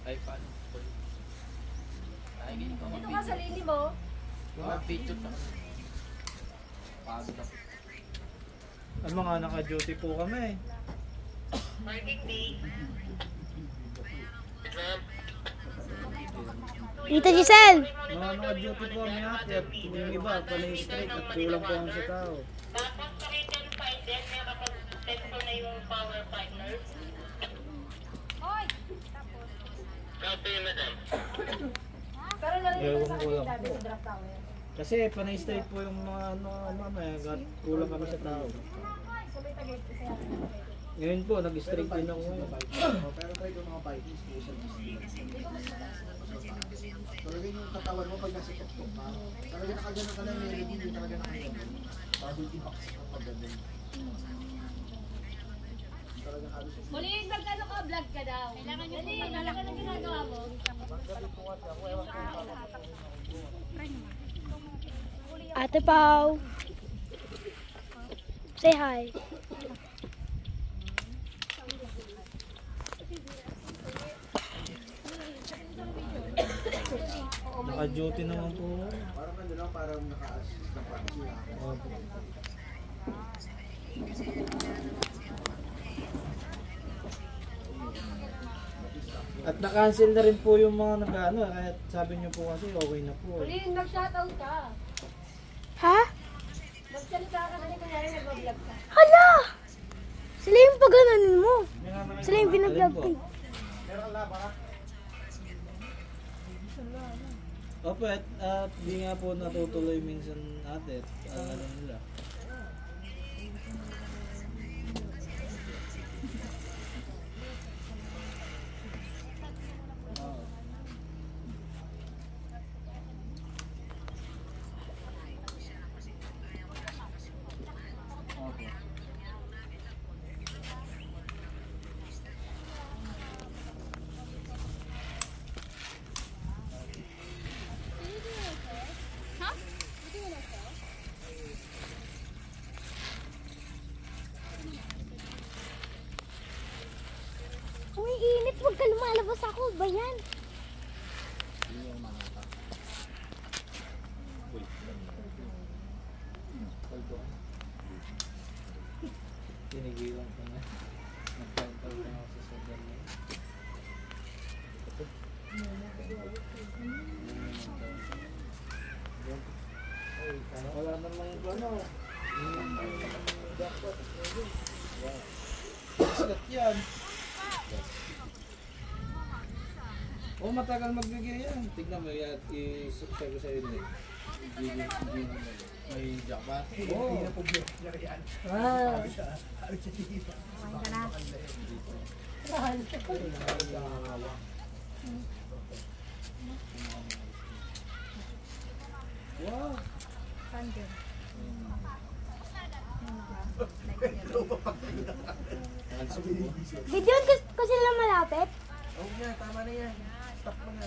Ay, paano? Ay, ganyan ka Dito ka sa lili mo. mag-picture sa Ang mga naka-duty po kami. Tita Giselle! Mga naka-duty po kami ate at yung iba, panay strike at kulang po kami sa tao. Tapos pakitang fight din, may kapag-set ko na yung power partners. Hoy! Tapos. Copy, madam. Pero lang dito Ewan sa ko akin lang dati po. sa draft tower. Kasi panay strike po yung mga mamaya, kulang kami sa tao. Sabay tagay sa yakin. Ngayon po, nag-strike din ako ngayon. Pero try ko mga Vikings, social distance. Talaga yung katawan mo pag nasa tuktok ka. Talaga nakagana ka lang, may hindi talaga nakagana. Bubble tea box ang pagdating. Talaga halos yung Muling magkano ka, vlog ka daw. Kailangan nyo kung ano ka na ginagawa mo. Ate Pao! Say hi! Naka-duty naman po. parang ano lang, parang naka-assist ng proxy. At na-cancel na rin po yung mga nag-ano, kaya sabi niyo po kasi okay na po. Muling mag-shoutout ka. Ha? Magsalita ka na rin kunyari nag-vlog ka. Hala! Sila yung pagananin mo. Sila yung binag-vlog ko. Opo, at di nga po natutuloy minsan ate, ano nila. Uy, init. Huwag ka lumalabas ako. Ba yan? Tinigilan ko na. Nagkantal na ako sa sobrang na. Ay, wala naman yung ano. Dapat. Islat yan. Oh, matagal magbigay yan. Tignan mo yan. I-subscribe ko sa inyo. May jackpot. Oo. Wow. Wow. Video ko sila malapit. Oh, tama na yan. Stop mo na.